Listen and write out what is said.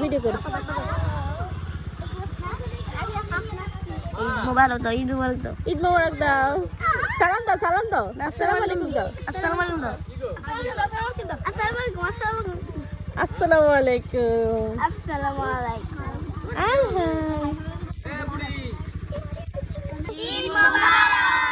Video কর। ঈদ মোবারক দাও, ঈদ মোবারক দাও, ঈদ মোবারক দাও। সালাম দাও, সালাম দাও। আসসালামু আলাইকুম দাও। আসসালামু আলাইকুম দাও, আসসালামু আলাইকুম, আসসালামু আলাইকুম। আসসালামু আলাইকুম। আয় হায়। ঈদ মোবারক।